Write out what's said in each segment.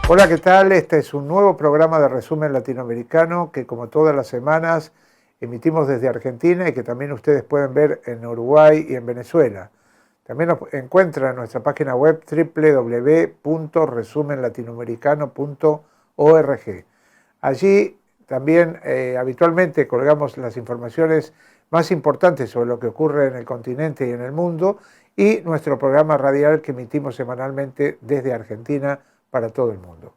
Hola, ¿qué tal? Este es un nuevo programa de resumen latinoamericano que, como todas las semanas, emitimos desde Argentina y que también ustedes pueden ver en Uruguay y en Venezuela. También nos encuentran en nuestra página web www.resumenlatinoamericano.org. Allí también habitualmente colgamos las informaciones más importantes sobre lo que ocurre en el continente y en el mundo y nuestro programa radial que emitimos semanalmente desde Argentina para todo el mundo.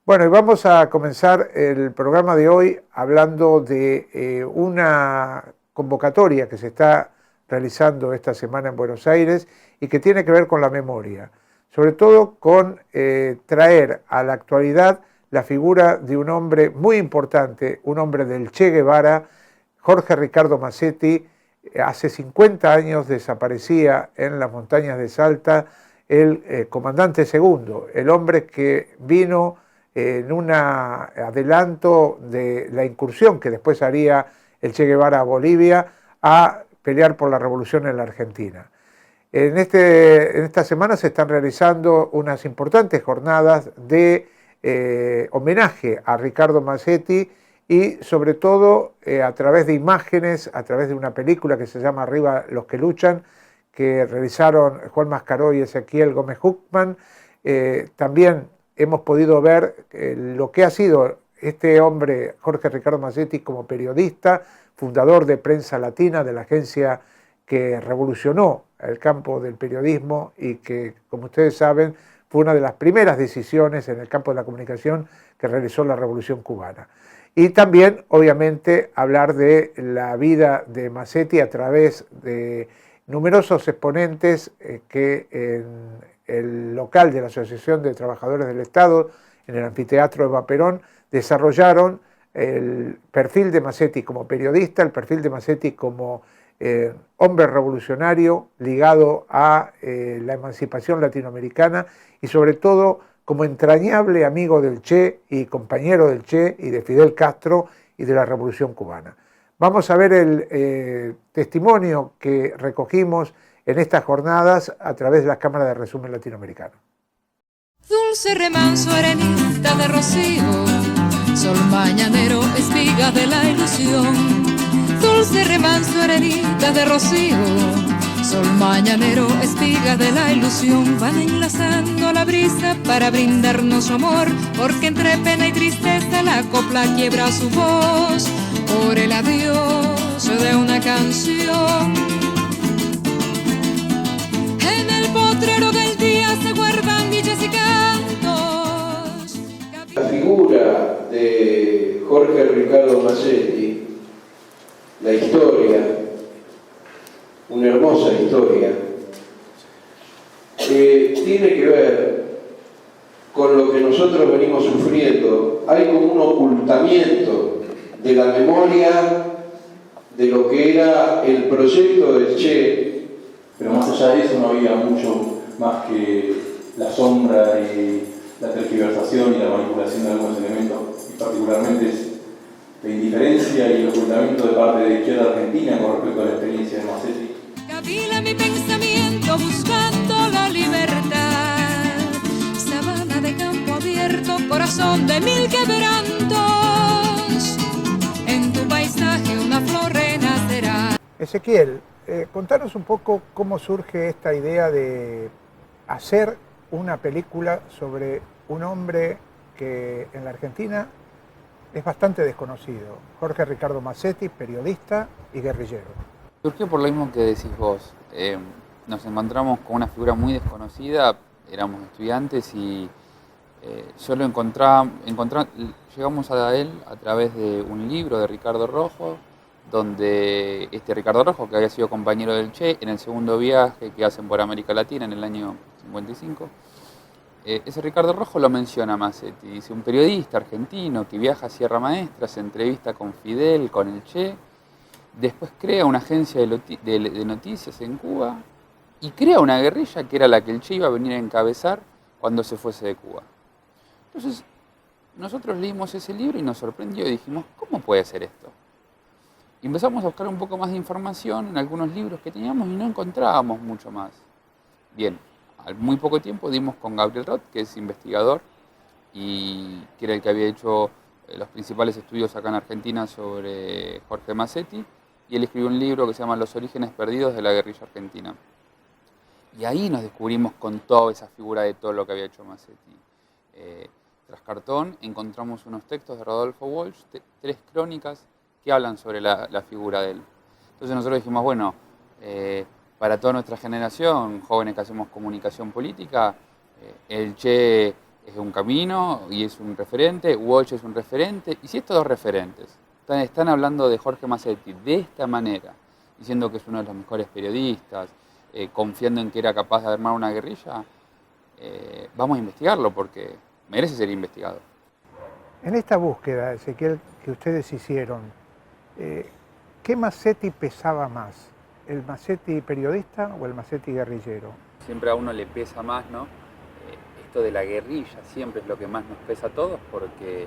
Bueno, y vamos a comenzar el programa de hoy hablando de una convocatoria que se está realizando esta semana en Buenos Aires y que tiene que ver con la memoria, sobre todo con traer a la actualidad la figura de un hombre muy importante, un hombre del Che Guevara, Jorge Ricardo Massetti. Hace 50 años desaparecía en las montañas de Salta el comandante segundo, el hombre que vino en un adelanto de la incursión que después haría el Che Guevara a Bolivia a pelear por la revolución en la Argentina. En esta semana se están realizando unas importantes jornadas de homenaje a Ricardo Massetti y sobre todo a través de imágenes, a través de una película que se llama Arriba los que luchan, que realizaron Juan Mascaró y Ezequiel Gómez Huckman. También hemos podido ver lo que ha sido este hombre, Jorge Ricardo Massetti, como periodista, fundador de Prensa Latina, de la agencia que revolucionó el campo del periodismo y que, como ustedes saben, fue una de las primeras decisiones en el campo de la comunicación que realizó la Revolución Cubana. Y también, obviamente, hablar de la vida de Massetti a través de numerosos exponentes que en el local de la Asociación de Trabajadores del Estado, en el Anfiteatro Eva Perón, desarrollaron el perfil de Massetti como periodista, el perfil de Massetti como hombre revolucionario ligado a la emancipación latinoamericana y sobre todo como entrañable amigo del Che y compañero del Che y de Fidel Castro y de la Revolución Cubana. Vamos a ver el testimonio que recogimos en estas jornadas a través de las cámaras de resumen latinoamericano. Dulce remanso, arenita de rocío, sol mañanero, espiga de la ilusión. Dulce remanso, arenita de rocío, sol mañanero, espiga de la ilusión. Van enlazando la brisa para brindarnos su amor, porque entre pena y tristeza la copla quiebra su voz por el adiós de una canción. En el potrero del día se guardan dichas y cantos. La figura de Jorge Ricardo Massetti, la historia, una hermosa historia, tiene que ver con lo que nosotros venimos sufriendo. Hay como un ocultamiento de la memoria de lo que era el proyecto del Che. Pero más allá de eso no había mucho más que la sombra y la tergiversación y la manipulación de algunos elementos, y particularmente la indiferencia y el ocultamiento de parte de la izquierda argentina con respecto a la experiencia de Massetti. Cavila mi pensamiento buscando la libertad, sabana de campo abierto, corazón de mil quebrantos, en tu paisaje una flor renacerá. Ezequiel, contanos un poco cómo surge esta idea de hacer una película sobre un hombre que en la Argentina es bastante desconocido, Jorge Ricardo Massetti, periodista y guerrillero. Surgió por lo mismo que decís vos. Nos encontramos con una figura muy desconocida, éramos estudiantes y yo lo llegamos a él a través de un libro de Ricardo Rojo, donde Ricardo Rojo, que había sido compañero del Che en el segundo viaje que hacen por América Latina en el año 55, ese Ricardo Rojo lo menciona a Massetti. Dice, un periodista argentino que viaja a Sierra Maestra, se entrevista con Fidel, con el Che, después crea una agencia de noticias en Cuba y crea una guerrilla que era la que el Che iba a venir a encabezar cuando se fuese de Cuba. Entonces, nosotros leímos ese libro y nos sorprendió y dijimos, ¿cómo puede ser esto? Y empezamos a buscar un poco más de información en algunos libros que teníamos y no encontrábamos mucho más. Bien, al muy poco tiempo dimos con Gabriel Roth, que es investigador y que era el que había hecho los principales estudios acá en Argentina sobre Jorge Masetti, y él escribió un libro que se llama Los orígenes perdidos de la guerrilla argentina. Y ahí nos descubrimos con toda esa figura de todo lo que había hecho Masetti. Tras cartón encontramos unos textos de Rodolfo Walsh, 3 crónicas que hablan sobre la figura de él. Entonces nosotros dijimos, bueno, para toda nuestra generación, jóvenes que hacemos comunicación política, el Che es un camino y es un referente, Walsh es un referente, y si estos 2 referentes están hablando de Jorge Masetti de esta manera, diciendo que es uno de los mejores periodistas, confiando en que era capaz de armar una guerrilla, vamos a investigarlo porque merece ser investigado. En esta búsqueda, Ezequiel, que ustedes hicieron, ¿qué Masetti pesaba más? ¿El Masetti periodista o el Masetti guerrillero? Siempre a uno le pesa más, ¿no? Esto de la guerrilla siempre es lo que más nos pesa a todos, porque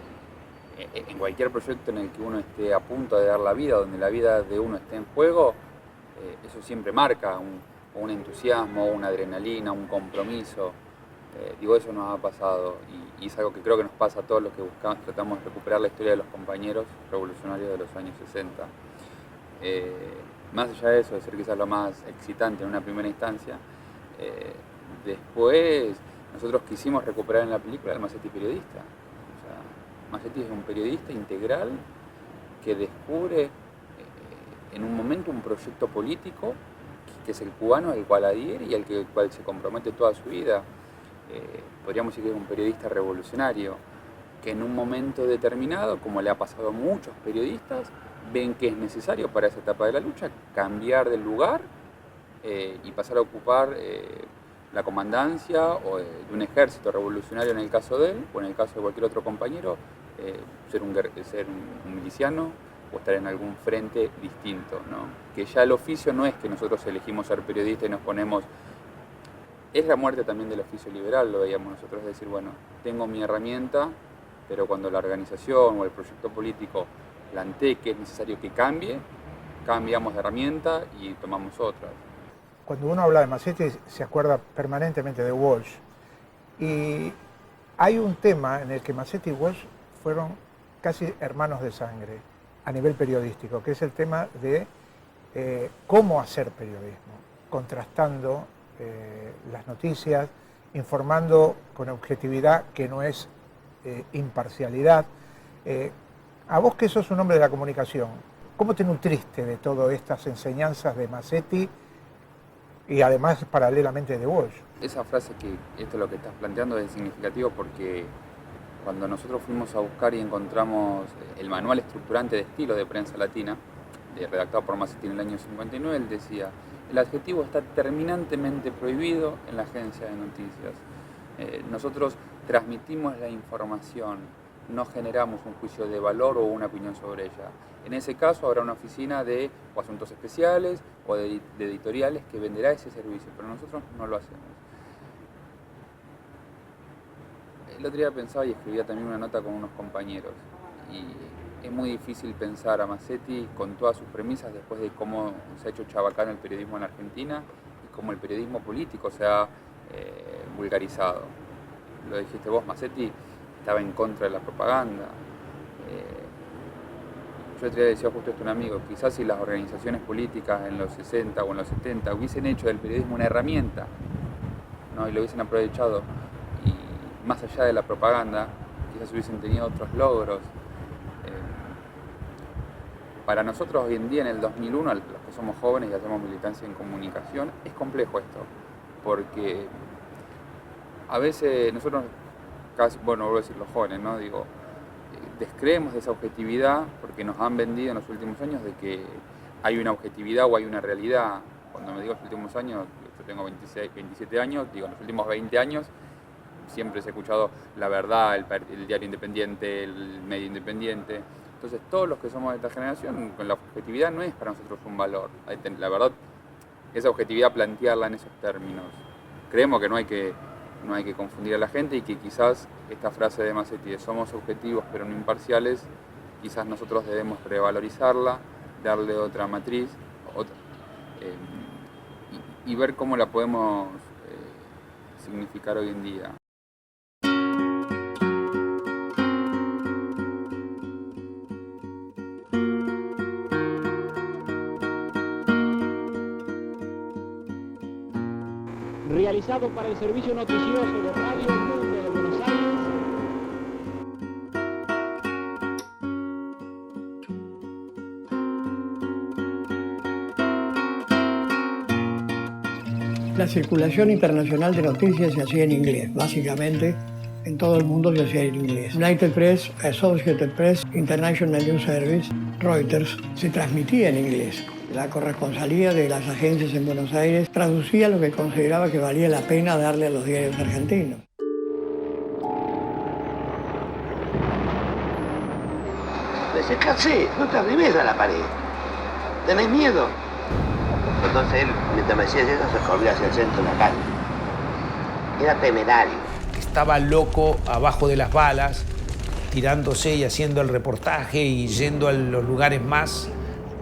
en cualquier proyecto en el que uno esté a punto de dar la vida, donde la vida de uno esté en juego, eso siempre marca un entusiasmo, una adrenalina, un compromiso. Eso nos ha pasado y es algo que creo que nos pasa a todos los que tratamos de recuperar la historia de los compañeros revolucionarios de los años 60. Más allá de eso, de ser quizás lo más excitante en una primera instancia, después nosotros quisimos recuperar en la película al Masetti periodista. O sea, Masetti es un periodista integral que descubre en un momento un proyecto político que es el cubano al cual adhiere y al cual se compromete toda su vida. Podríamos decir que es un periodista revolucionario, que en un momento determinado, como le ha pasado a muchos periodistas, ven que es necesario para esa etapa de la lucha cambiar de lugar y pasar a ocupar la comandancia o de un ejército revolucionario en el caso de él, o en el caso de cualquier otro compañero, ser un miliciano o estar en algún frente distinto, ¿no? Que ya el oficio no es que nosotros elegimos ser periodistas y nos ponemos... Es la muerte también del oficio liberal, lo veíamos nosotros, es decir, bueno, tengo mi herramienta, pero cuando la organización o el proyecto político plantee que es necesario que cambie, cambiamos de herramienta y tomamos otras. Cuando uno habla de Masetti se acuerda permanentemente de Walsh, y hay un tema en el que Masetti y Walsh fueron casi hermanos de sangre a nivel periodístico, que es el tema de cómo hacer periodismo, contrastando las noticias, informando con objetividad, que no es imparcialidad. A vos, que sos un hombre de la comunicación, ¿cómo te nutriste de todas estas enseñanzas de Masetti y además paralelamente de Walsh? Esa frase, que esto es lo que estás planteando, es significativo porque cuando nosotros fuimos a buscar y encontramos el manual estructurante de estilo de prensa latina, redactado por Masetti en el año 59, él decía: el adjetivo está terminantemente prohibido en la agencia de noticias. Nosotros transmitimos la información, no generamos un juicio de valor o una opinión sobre ella. En ese caso habrá una oficina de asuntos especiales o de editoriales que venderá ese servicio, pero nosotros no lo hacemos. El otro día pensaba y escribía también una nota con unos compañeros, y es muy difícil pensar a Masetti con todas sus premisas después de cómo se ha hecho chabacano el periodismo en Argentina y cómo el periodismo político se ha vulgarizado. Lo dijiste vos, Masetti estaba en contra de la propaganda. Yo otro día decía justo esto a un amigo: quizás si las organizaciones políticas en los 60 o en los 70 hubiesen hecho del periodismo una herramienta, ¿no? Y lo hubiesen aprovechado, y más allá de la propaganda, quizás hubiesen tenido otros logros. Para nosotros hoy en día, en el 2001, los que somos jóvenes y hacemos militancia en comunicación, es complejo esto, porque a veces nosotros, vuelvo a decir los jóvenes, ¿no? Descreemos de esa objetividad porque nos han vendido en los últimos años de que hay una objetividad o hay una realidad. Cuando me digo los últimos años, yo tengo 27 años, en los últimos 20 años siempre se ha escuchado La Verdad, el diario independiente, el medio independiente. Entonces todos los que somos de esta generación, con la objetividad no es para nosotros un valor. La verdad, esa objetividad plantearla en esos términos. Creemos que no hay que confundir a la gente, y que quizás esta frase de Masetti de somos objetivos pero no imparciales, quizás nosotros debemos revalorizarla, darle otra matriz, y ver cómo la podemos significar hoy en día. realizado para el servicio noticioso de Radio El Mundo de Buenos Aires. La circulación internacional de noticias se hacía en inglés, básicamente. En todo el mundo se hacía en inglés. United Press, Associated Press, International News Service, Reuters, se transmitía en inglés. La corresponsalía de las agencias en Buenos Aires traducía lo que consideraba que valía la pena darle a los diarios argentinos. Pues acércate, no te arrimes a la pared. ¿Tenés miedo? Entonces él, mientras me decía eso, se corría hacia el centro de la calle. Era temerario. Estaba loco abajo de las balas, tirándose y haciendo el reportaje y yendo a los lugares más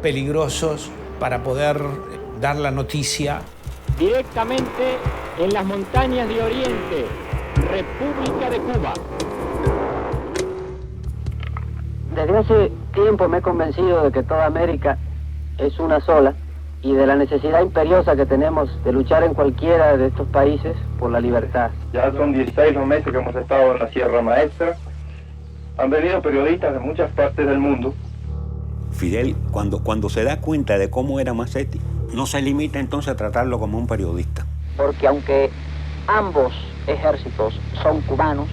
peligrosos para poder dar la noticia. Directamente en las montañas de Oriente, República de Cuba. Desde hace tiempo me he convencido de que toda América es una sola y de la necesidad imperiosa que tenemos de luchar en cualquiera de estos países por la libertad. Ya son 16 los meses que hemos estado en la Sierra Maestra. Han venido periodistas de muchas partes del mundo. Fidel, cuando se da cuenta de cómo era Masetti, no se limita entonces a tratarlo como un periodista. Porque aunque ambos ejércitos son cubanos,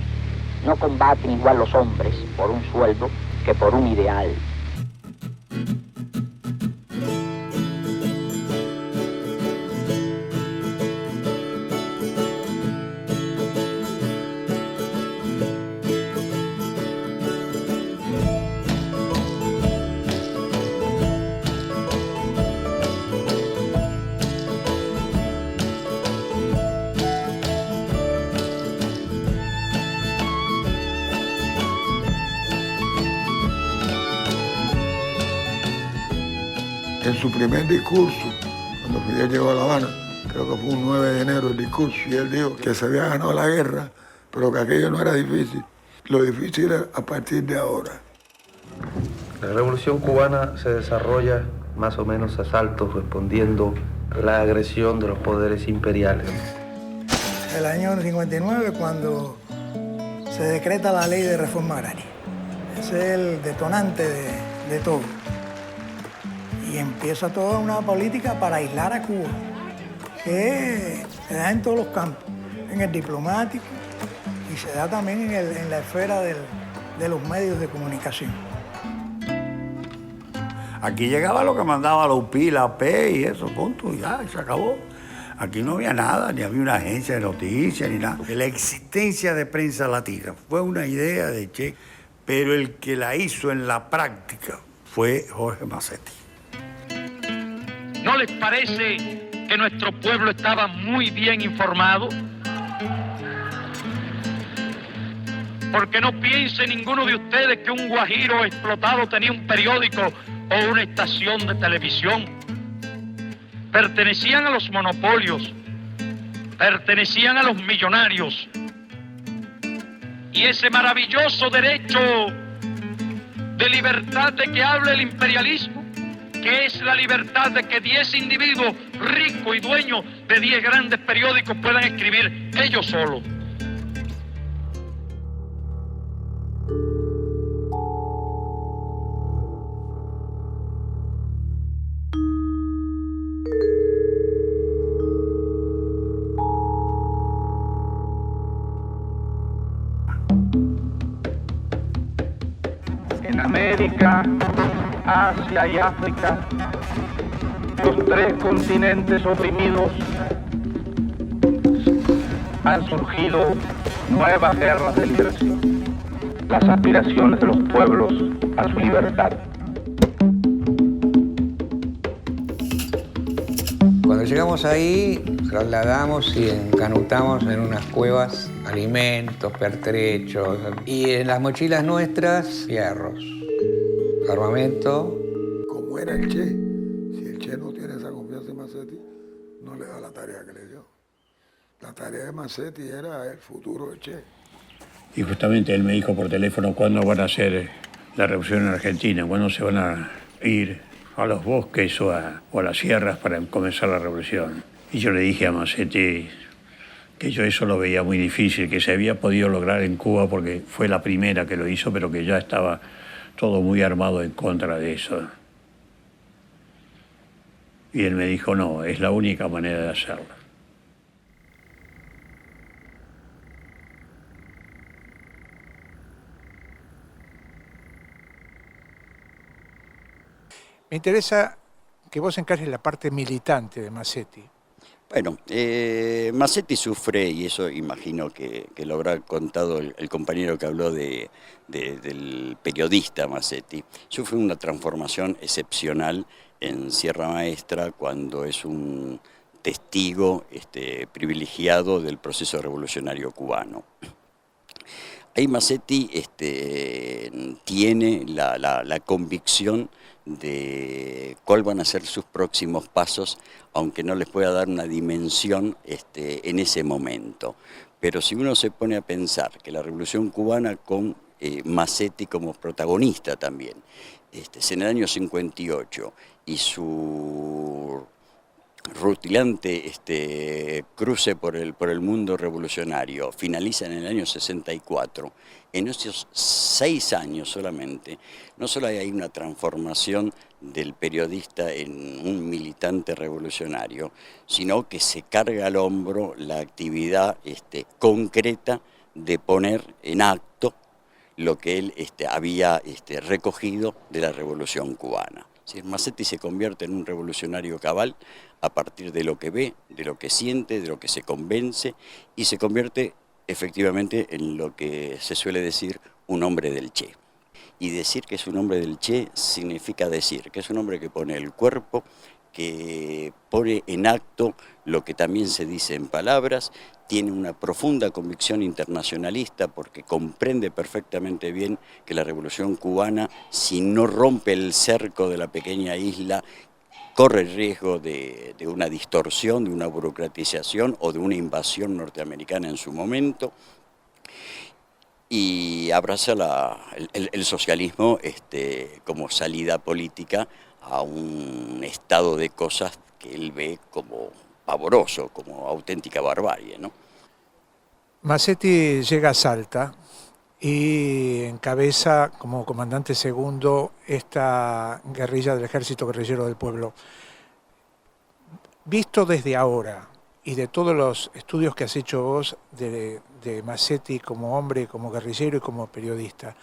no combaten igual los hombres por un sueldo que por un ideal. En su primer discurso, cuando Fidel llegó a La Habana, creo que fue un 9 de enero el discurso, y él dijo que se había ganado la guerra, pero que aquello no era difícil. Lo difícil era a partir de ahora. La Revolución Cubana se desarrolla más o menos a saltos respondiendo a la agresión de los poderes imperiales. El año 59, cuando se decreta la ley de reforma agraria. Ese es el detonante de todo. Y empieza toda una política para aislar a Cuba, que se da en todos los campos, en el diplomático y se da también en la esfera de los medios de comunicación. Aquí llegaba lo que mandaba la UPI, la AP y eso, punto, y ya, se acabó. Aquí no había nada, ni había una agencia de noticias, ni nada. La existencia de Prensa Latina fue una idea de Che, pero el que la hizo en la práctica fue Jorge Masetti. ¿No les parece que nuestro pueblo estaba muy bien informado? Porque no piense ninguno de ustedes que un guajiro explotado tenía un periódico o una estación de televisión. Pertenecían a los monopolios, pertenecían a los millonarios. Y ese maravilloso derecho de libertad de que habla el imperialismo, que es la libertad de que 10 individuos ricos y dueños de 10 grandes periódicos puedan escribir ellos solos. En América, Asia y África, los 3 continentes oprimidos, han surgido nuevas guerras de liberación, las aspiraciones de los pueblos a su libertad. Cuando llegamos ahí, trasladamos y encanutamos en unas cuevas alimentos, pertrechos y en las mochilas nuestras, fierros, armamento. Como era el Che, si el Che no tiene esa confianza en Masetti, no le da la tarea que le dio. La tarea de Masetti era el futuro del Che. Y justamente él me dijo por teléfono cuándo van a hacer la revolución en Argentina, cuándo se van a ir a los bosques o a las sierras para comenzar la revolución. Y yo le dije a Masetti, que yo eso lo veía muy difícil, que se había podido lograr en Cuba porque fue la primera que lo hizo, pero que ya estaba todo muy armado en contra de eso. Y él me dijo, no, es la única manera de hacerlo. Me interesa que vos encargues la parte militante de Massetti. Bueno, Massetti sufre, y eso imagino que lo habrá contado el compañero que habló del periodista Massetti, sufre una transformación excepcional en Sierra Maestra cuando es un testigo privilegiado del proceso revolucionario cubano. Ahí Massetti tiene la convicción de cuáles van a ser sus próximos pasos, aunque no les pueda dar una dimensión en ese momento. Pero si uno se pone a pensar que la Revolución Cubana con Massetti como protagonista también, es en el año 58 y su rutilante cruce por el mundo revolucionario finaliza en el año 64, en esos 6 años solamente, no solo hay una transformación del periodista en un militante revolucionario, sino que se carga al hombro la actividad concreta de poner en acto lo que él había recogido de la Revolución Cubana. Massetti se convierte en un revolucionario cabal a partir de lo que ve, de lo que siente, de lo que se convence, y se convierte efectivamente en lo que se suele decir un hombre del Che. Y decir que es un hombre del Che significa decir que es un hombre que pone el cuerpo, que pone en acto lo que también se dice en palabras, tiene una profunda convicción internacionalista porque comprende perfectamente bien que la Revolución Cubana, si no rompe el cerco de la pequeña isla, corre el riesgo de una distorsión, de una burocratización o de una invasión norteamericana en su momento, y abraza el socialismo como salida política a un estado de cosas que él ve como pavoroso, como auténtica barbarie, ¿no? Massetti llega a Salta y encabeza como comandante segundo esta guerrilla del Ejército Guerrillero del Pueblo. Visto desde ahora y de todos los estudios que has hecho vos de Massetti como hombre, como guerrillero y como periodista,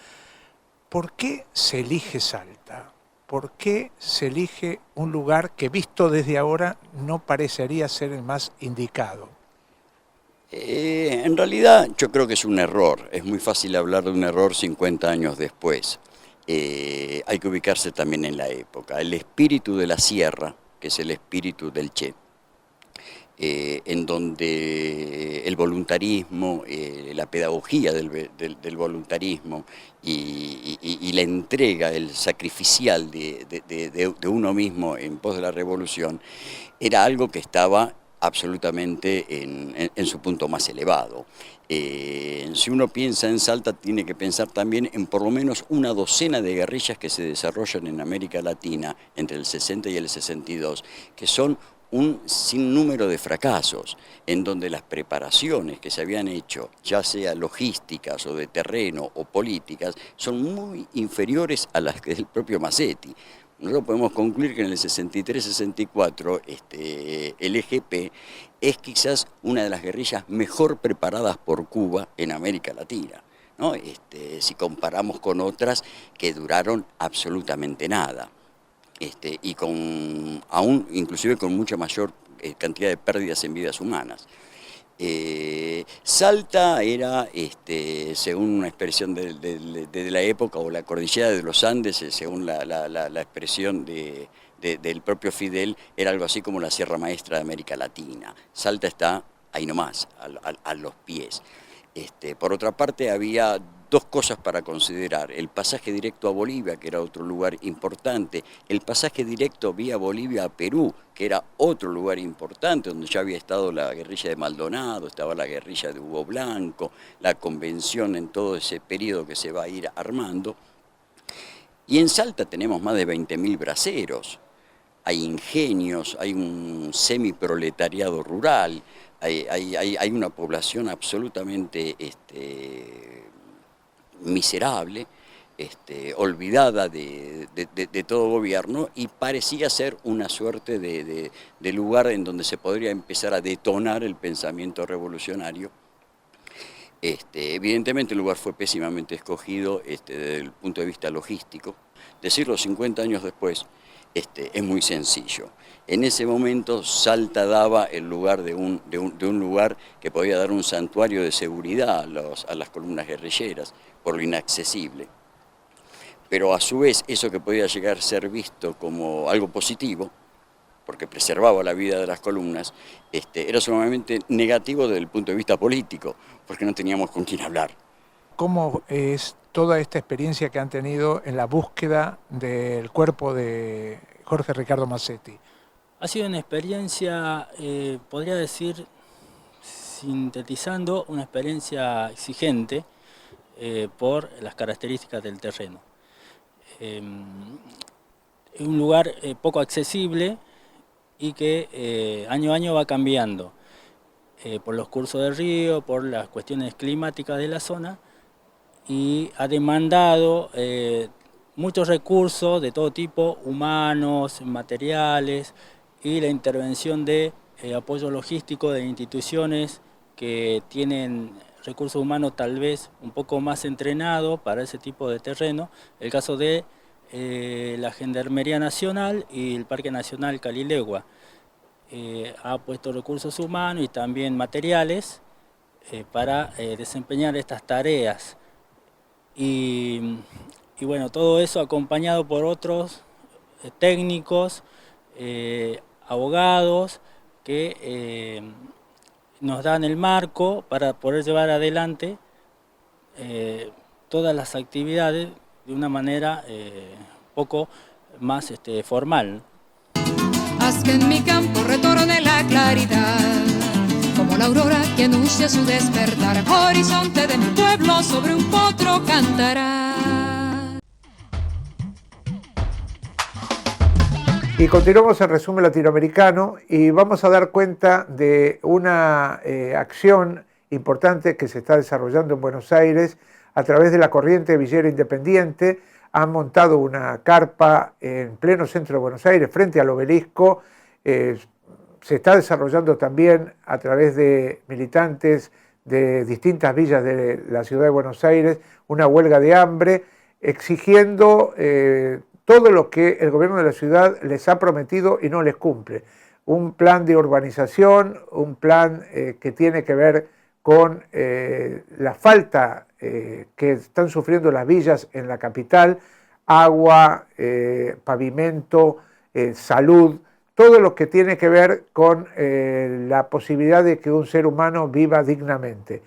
¿por qué se elige Salta? ¿Por qué se elige un lugar que visto desde ahora no parecería ser el más indicado? En realidad yo creo que es un error, es muy fácil hablar de un error 50 años después. Hay que ubicarse también en la época. El espíritu de la sierra, que es el espíritu del Che, en donde el voluntarismo, la pedagogía del voluntarismo y la entrega, el sacrificial de uno mismo en pos de la revolución, era algo que estaba absolutamente en su punto más elevado. Si uno piensa en Salta, tiene que pensar también en por lo menos una docena de guerrillas que se desarrollan en América Latina entre el 60 y el 62, que son un sinnúmero de fracasos, en donde las preparaciones que se habían hecho, ya sea logísticas o de terreno o políticas, son muy inferiores a las que del propio Massetti. Nosotros podemos concluir que en el 63-64 el EGP es quizás una de las guerrillas mejor preparadas por Cuba en América Latina, ¿no? Si comparamos con otras que duraron absolutamente nada. Y aún inclusive con mucha mayor cantidad de pérdidas en vidas humanas. Salta era, según una expresión de la época, o la cordillera de los Andes, según la expresión del propio Fidel, era algo así como la Sierra Maestra de América Latina. Salta está ahí nomás, a los pies. Por otra parte, había dos cosas para considerar: el pasaje directo a Bolivia, que era otro lugar importante, el pasaje directo vía Bolivia a Perú, que era otro lugar importante, donde ya había estado la guerrilla de Maldonado, estaba la guerrilla de Hugo Blanco, la convención en todo ese periodo que se va a ir armando. Y en Salta tenemos más de 20.000 braceros, hay ingenios, hay un semiproletariado rural, hay una población absolutamente miserable, olvidada de todo gobierno, y parecía ser una suerte de lugar en donde se podría empezar a detonar el pensamiento revolucionario. Evidentemente el lugar fue pésimamente escogido desde el punto de vista logístico. Decirlo 50 años después es muy sencillo. En ese momento Salta daba el lugar de un lugar que podía dar un santuario de seguridad a las columnas guerrilleras, por lo inaccesible. Pero a su vez eso que podía llegar a ser visto como algo positivo, porque preservaba la vida de las columnas, era sumamente negativo desde el punto de vista político, porque no teníamos con quién hablar. ¿Cómo es toda esta experiencia que han tenido en la búsqueda del cuerpo de Jorge Ricardo Mazzetti? Ha sido una experiencia, podría decir, sintetizando, una experiencia exigente por las características del terreno. Es un lugar poco accesible y que año a año va cambiando por los cursos del río, por las cuestiones climáticas de la zona, y ha demandado muchos recursos de todo tipo, humanos, materiales, y la intervención de apoyo logístico de instituciones que tienen recursos humanos tal vez un poco más entrenados para ese tipo de terreno. El caso de la Gendarmería Nacional y el Parque Nacional Calilegua. Ha puesto recursos humanos y también materiales para desempeñar estas tareas. Y bueno, todo eso acompañado por otros técnicos, abogados que nos dan el marco para poder llevar adelante todas las actividades de una manera poco más formal. Haz que en mi campo retorne la claridad, como la aurora que anuncia su despertar. Horizonte de mi pueblo sobre un potro cantará. Y continuamos el resumen latinoamericano y vamos a dar cuenta de una acción importante que se está desarrollando en Buenos Aires a través de la corriente Villero Independiente. Han montado una carpa en pleno centro de Buenos Aires, frente al obelisco. Se está desarrollando también a través de militantes de distintas villas de la ciudad de Buenos Aires una huelga de hambre, exigiendo todo lo que el gobierno de la ciudad les ha prometido y no les cumple. Un plan de urbanización, un plan que tiene que ver con la falta que están sufriendo las villas en la capital, agua, pavimento, salud, todo lo que tiene que ver con la posibilidad de que un ser humano viva dignamente.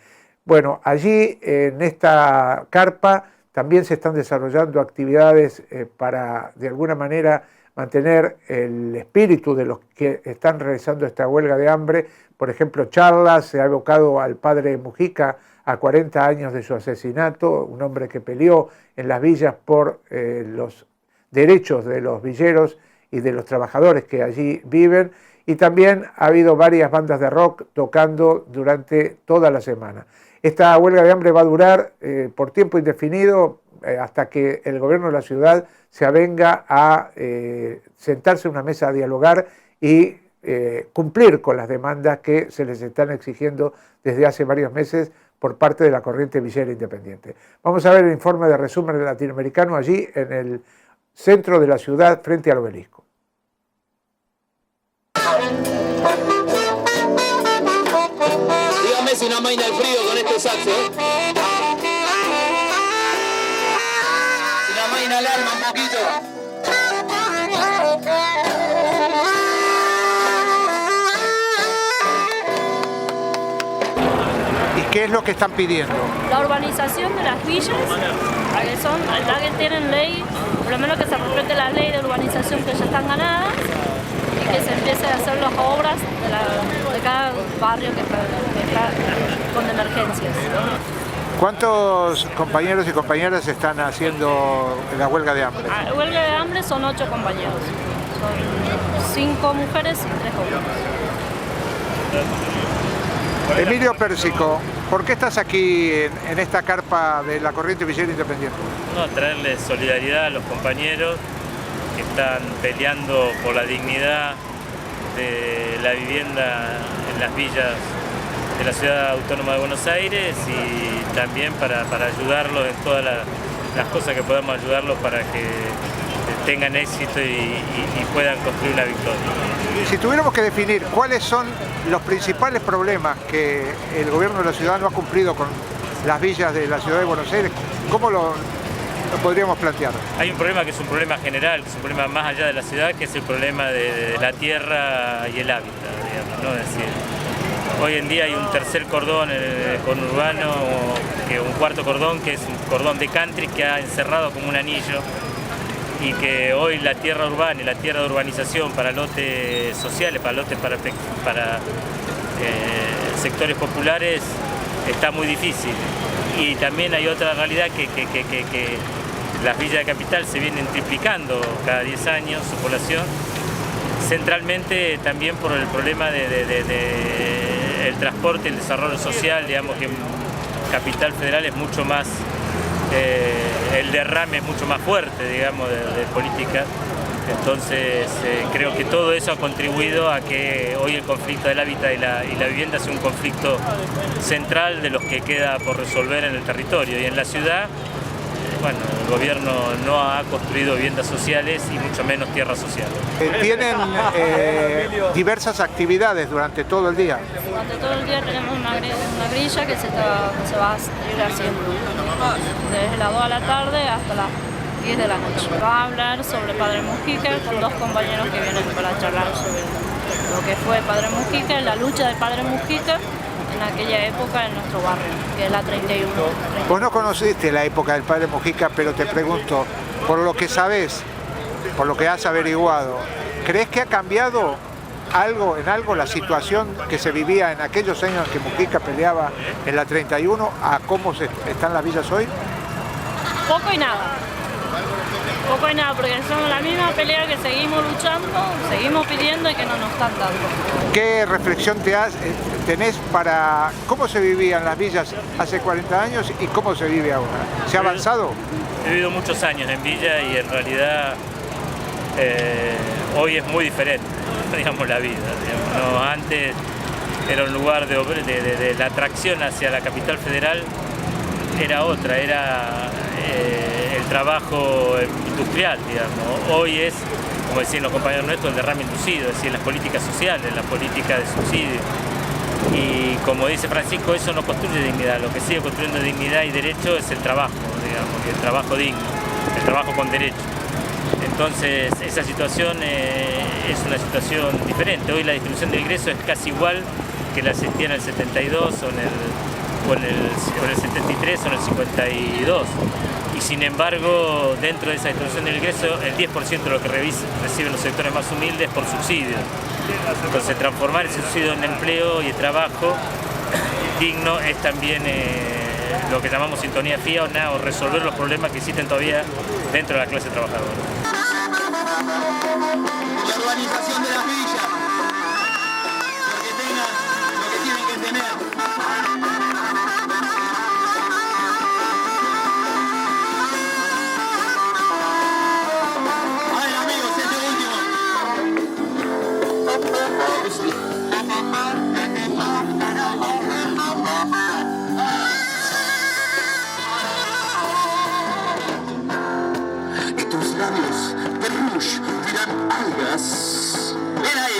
Bueno, allí en esta carpa también se están desarrollando actividades para, de alguna manera, mantener el espíritu de los que están realizando esta huelga de hambre. Por ejemplo, charlas, se ha evocado al padre Mujica a 40 años de su asesinato, un hombre que peleó en las villas por los derechos de los villeros y de los trabajadores que allí viven. Y también ha habido varias bandas de rock tocando durante toda la semana. Esta huelga de hambre va a durar por tiempo indefinido hasta que el gobierno de la ciudad se avenga a sentarse en una mesa a dialogar y cumplir con las demandas que se les están exigiendo desde hace varios meses por parte de la corriente Villero Independiente. Vamos a ver el informe de resumen latinoamericano allí en el centro de la ciudad frente al obelisco. Dígame si no amaina el frío con este saxo. Si no amaina el alma un poquito. ¿Y qué es lo que están pidiendo? La urbanización de las villas, que son las que tienen ley, por lo menos que se respete la ley de urbanización que ya están ganadas y que se empiece a hacer las obras de cada barrio que está con emergencias. ¿Cuántos compañeros y compañeras están haciendo la huelga de hambre? La huelga de hambre son 8 compañeros, son 5 mujeres y 3 hombres. Emilio Pérsico, ¿por qué estás aquí en esta carpa de la Corriente Villera Independiente? No, traerles solidaridad a los compañeros que están peleando por la dignidad de la vivienda en las villas de la Ciudad Autónoma de Buenos Aires y también para ayudarlos en todas las cosas que podamos ayudarlos para que tengan éxito y puedan construir una victoria. Si tuviéramos que definir cuáles son los principales problemas que el gobierno de la ciudad no ha cumplido con las villas de la Ciudad de Buenos Aires, ¿cómo lo podríamos plantear? Hay un problema que es un problema general, que es un problema más allá de la ciudad, que es el problema de la tierra y el hábitat, digamos, ¿no? Es decir, hoy en día hay un tercer cordón conurbano, un cuarto cordón, que es un cordón de country que ha encerrado como un anillo, y que hoy la tierra urbana y la tierra de urbanización para lotes sociales, para lotes para sectores populares, está muy difícil. Y también hay otra realidad que las villas de capital se vienen triplicando cada 10 años su población, centralmente también por el problema el transporte, el desarrollo social, digamos que en Capital Federal es mucho más, el derrame es mucho más fuerte, digamos, de política. Entonces creo que todo eso ha contribuido a que hoy el conflicto del hábitat y la vivienda sea un conflicto central de los que queda por resolver en el territorio. Y en la ciudad, bueno, el gobierno no ha construido viviendas sociales y mucho menos tierra social. Tienen diversas actividades durante todo el día. Durante todo el día tenemos una grilla que se va a seguir haciendo desde las 2 de la tarde hasta las 10 de la noche. Va a hablar sobre Padre Mujica con dos compañeros que vienen para charlar sobre lo que fue Padre Mujica, la lucha de Padre Mujica en aquella época en nuestro barrio, que es la 31. Vos no conociste la época del Padre Mujica, pero te pregunto, por lo que sabés, por lo que has averiguado, ¿crees que ha cambiado en algo la situación que se vivía en aquellos años en que Mujica peleaba en la 31 a cómo están las villas hoy? Poco y nada. Poco y nada, porque son la misma pelea que seguimos luchando, seguimos pidiendo y que no nos están dando. ¿Qué reflexión tenés para cómo se vivía en las villas hace 40 años y cómo se vive ahora? ¿Se ha avanzado? He vivido muchos años en Villa y en realidad hoy es muy diferente, digamos, la vida. Digamos, ¿no? Antes era un lugar de la atracción hacia la capital federal, era otra, era el trabajo industrial, digamos. Hoy es, como decían los compañeros nuestros, el derrame inducido, es decir, las políticas sociales, la política de subsidio. Y como dice Francisco, eso no construye dignidad, lo que sigue construyendo dignidad y derecho es el trabajo, digamos, el trabajo digno, el trabajo con derecho. Entonces esa situación es una situación diferente. Hoy la distribución del ingreso es casi igual que la existía en el 72 o en el 73 o en el 52. Y sin embargo, dentro de esa distribución del ingreso, el 10% de lo que reciben los sectores más humildes por subsidio. Entonces transformar ese subsidio en empleo y trabajo digno es también lo que llamamos sintonía fía o resolver los problemas que existen todavía dentro de la clase trabajadora. La urbanización de las villas, porque tengan lo que tienen que tener. Y tus labios de rouge dirán algas. Ven ahí,